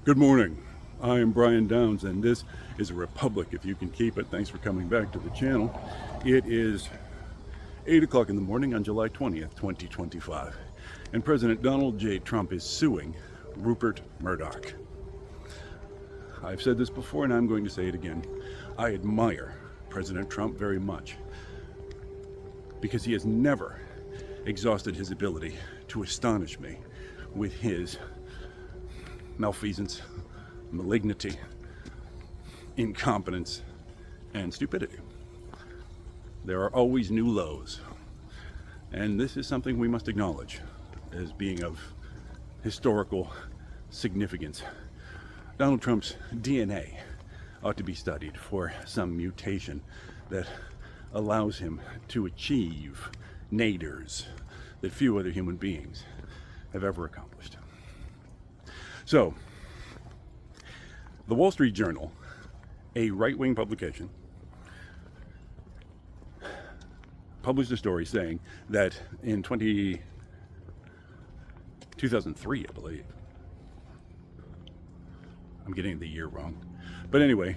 Good morning. I am Brian Downs, and this is a Republic, if you can keep it. Thanks for coming back to the channel. It is 8 o'clock in the morning on July 20th, 2025, and President Donald J. Trump is suing Rupert Murdoch. I've said this before, and I'm going to say it again. I admire President Trump very much because he has never exhausted his ability to astonish me with his malfeasance, malignity, incompetence, and stupidity. There are always new lows, and this is something we must acknowledge as being of historical significance. Donald Trump's DNA ought to be studied for some mutation that allows him to achieve naders that few other human beings have ever accomplished. So, the Wall Street Journal, a right-wing publication, published a story saying that in 2003, I believe, I'm getting the year wrong, but anyway,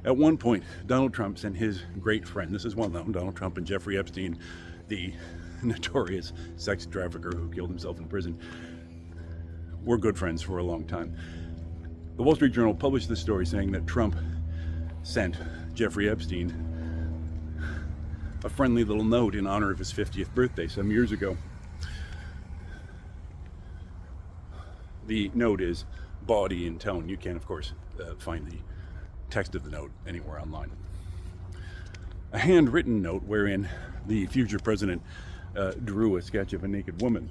at one point, Donald Trump and his great friend, this is well known, Donald Trump and Jeffrey Epstein, the notorious sex trafficker who killed himself in prison, were good friends for a long time. The Wall Street Journal published this story saying that Trump sent Jeffrey Epstein a friendly little note in honor of his 50th birthday some years ago. The note is bawdy in tone. You can, of course, find the text of the note anywhere online. A handwritten note wherein the future president drew a sketch of a naked woman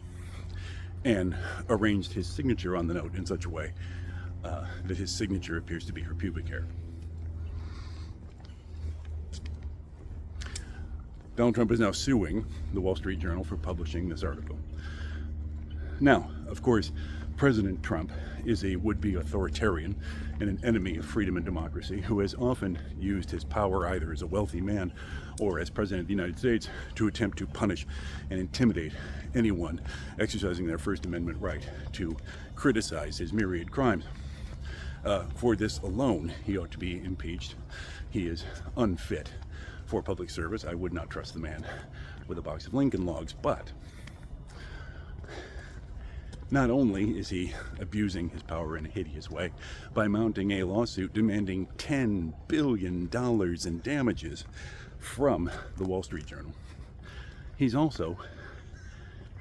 and arranged his signature on the note in such a way that his signature appears to be her pubic hair. Donald Trump is now suing the Wall Street Journal for publishing this article. Now, of course, President Trump is a would-be authoritarian and an enemy of freedom and democracy who has often used his power either as a wealthy man or as President of the United States to attempt to punish and intimidate anyone exercising their First Amendment right to criticize his myriad crimes. For this alone, he ought to be impeached. He is unfit for public service. I would not trust the man with a box of Lincoln Logs, but not only is he abusing his power in a hideous way by mounting a lawsuit demanding $10 billion in damages from the Wall Street Journal, he's also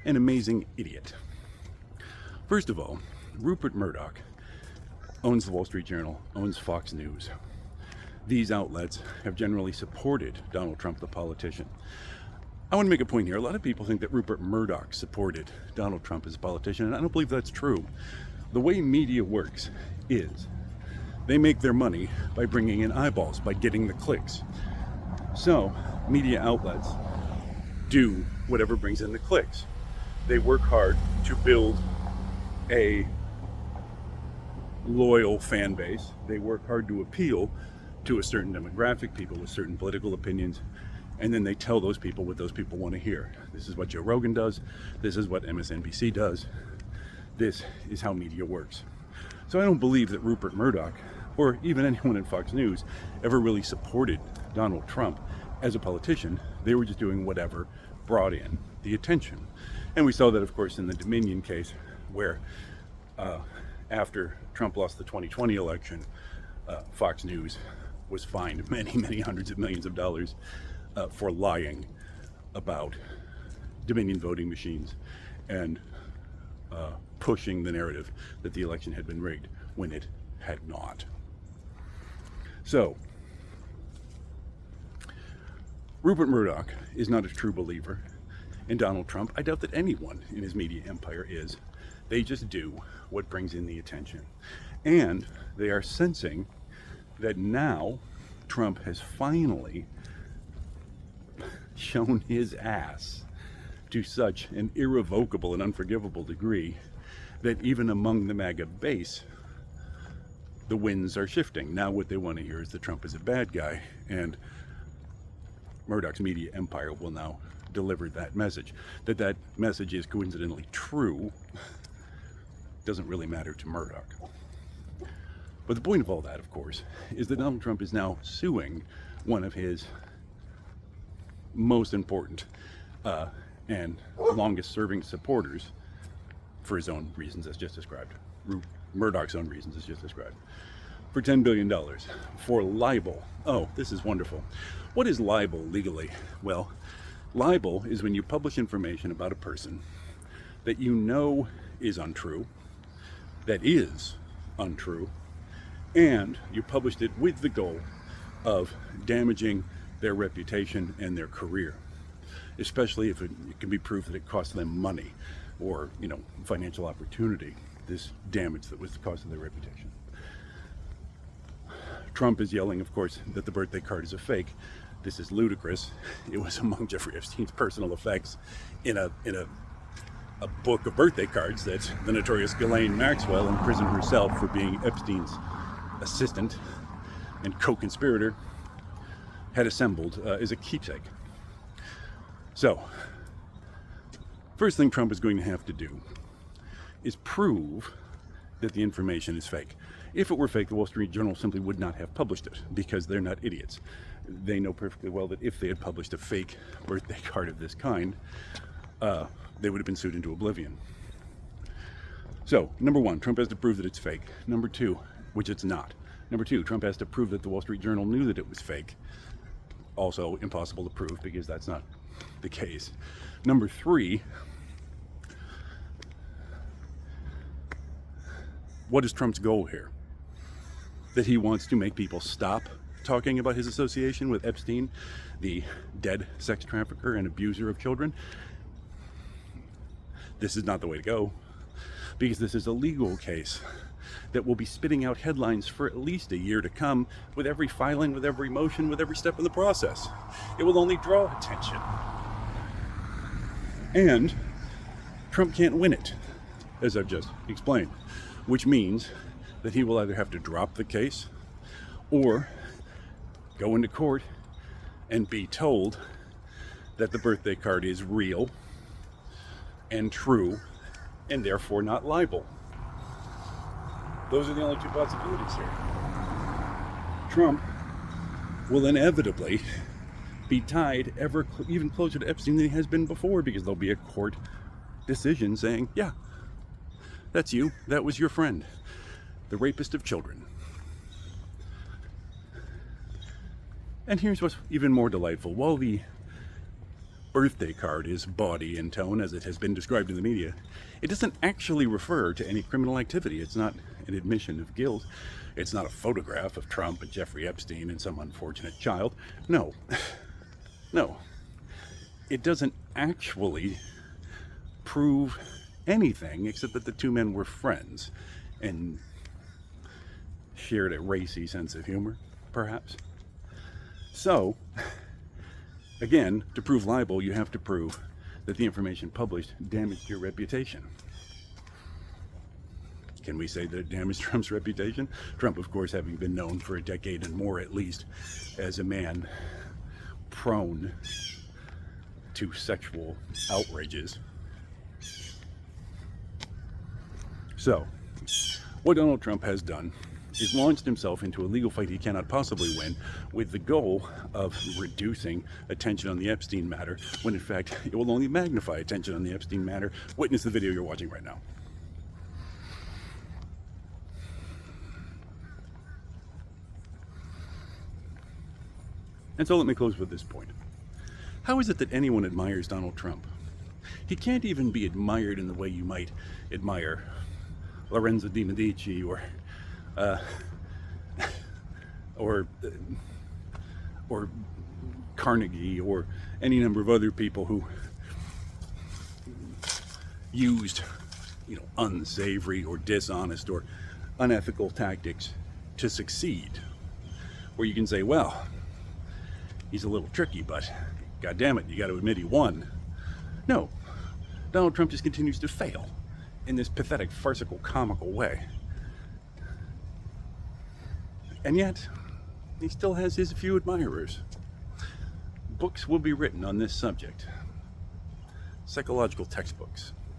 an amazing idiot. First of all, Rupert Murdoch owns the Wall Street Journal, owns Fox News. These outlets have generally supported Donald Trump, the politician. I want to make a point here. A lot of people think that Rupert Murdoch supported Donald Trump as a politician, and I don't believe that's true. The way media works is they make their money by bringing in eyeballs, by getting the clicks. So, media outlets do whatever brings in the clicks. They work hard to build a loyal fan base. They work hard to appeal to a certain demographic, people with certain political opinions, and then they tell those people what those people want to hear. This is what Joe Rogan does. This is what MSNBC does. This is how media works. So I don't believe that Rupert Murdoch, or even anyone in Fox News, ever really supported Donald Trump as a politician. They were just doing whatever brought in the attention. And we saw that, of course, in the Dominion case, where after Trump lost the 2020 election, Fox News was fined many hundreds of millions of dollars for lying about Dominion voting machines and pushing the narrative that the election had been rigged when it had not. So, Rupert Murdoch is not a true believer in Donald Trump. I doubt that anyone in his media empire is. They just do what brings in the attention. And they are sensing that now Trump has finally shown his ass to such an irrevocable and unforgivable degree that even among the MAGA base, the winds are shifting. Now what they want to hear is that Trump is a bad guy, and Murdoch's media empire will now deliver that message. That that message is coincidentally true doesn't really matter to Murdoch. But the point of all that, of course, is that Donald Trump is now suing one of his most important and longest serving supporters for his own reasons as just described. Murdoch's own reasons as just described. For $10 billion for libel. Oh, this is wonderful. What is libel legally? Well, libel is when you publish information about a person that you know is untrue, and you published it with the goal of damaging their reputation and their career, especially if it can be proved that it cost them money or, financial opportunity, this damage that was the cost of their reputation. Trump is yelling, of course, that the birthday card is a fake. This is ludicrous. It was among Jeffrey Epstein's personal effects in a book of birthday cards that the notorious Ghislaine Maxwell, imprisoned herself for being Epstein's assistant and co-conspirator, had assembled as a keepsake. So, first thing Trump is going to have to do is prove that the information is fake. If it were fake, the Wall Street Journal simply would not have published it, because they're not idiots. They know perfectly well that if they had published a fake birthday card of this kind, they would have been sued into oblivion. So, number one, Trump has to prove that it's fake. Number two, which it's not. Number two, Trump has to prove that the Wall Street Journal knew that it was fake. Also impossible to prove, because that's not the case. Number three, what is Trump's goal here? That he wants to make people stop talking about his association with Epstein, the dead sex trafficker and abuser of children? This is not the way to go, because this is a legal case that will be spitting out headlines for at least a year to come, with every filing, with every motion, with every step in the process. It will only draw attention. And Trump can't win it, as I've just explained, which means that he will either have to drop the case or go into court and be told that the birthday card is real and true and therefore not libel. Those are the only two possibilities here. Trump will inevitably be tied even closer to Epstein than he has been before, because there'll be a court decision saying, yeah, that's you, that was your friend, the rapist of children. And here's what's even more delightful. While the birthday card is bawdy in tone, as it has been described in the media, it doesn't actually refer to any criminal activity. It's not an admission of guilt. It's not a photograph of Trump and Jeffrey Epstein and some unfortunate child. No. It doesn't actually prove anything except that the two men were friends and shared a racy sense of humor, perhaps. So, again, to prove libel, you have to prove that the information published damaged your reputation. Can we say that it damaged Trump's reputation? Trump, of course, having been known for a decade and more at least as a man prone to sexual outrages. So, what Donald Trump has done is launched himself into a legal fight he cannot possibly win, with the goal of reducing attention on the Epstein matter, when in fact it will only magnify attention on the Epstein matter. Witness the video you're watching right now. And so let me close with this point. How is it that anyone admires Donald Trump? He can't even be admired in the way you might admire Lorenzo de Medici or Carnegie or any number of other people who used, unsavory or dishonest or unethical tactics to succeed. Where you can say, well, he's a little tricky, but God damn it, you got to admit he won. No, Donald Trump just continues to fail in this pathetic, farcical, comical way. And yet, he still has his few admirers. Books will be written on this subject. Psychological textbooks.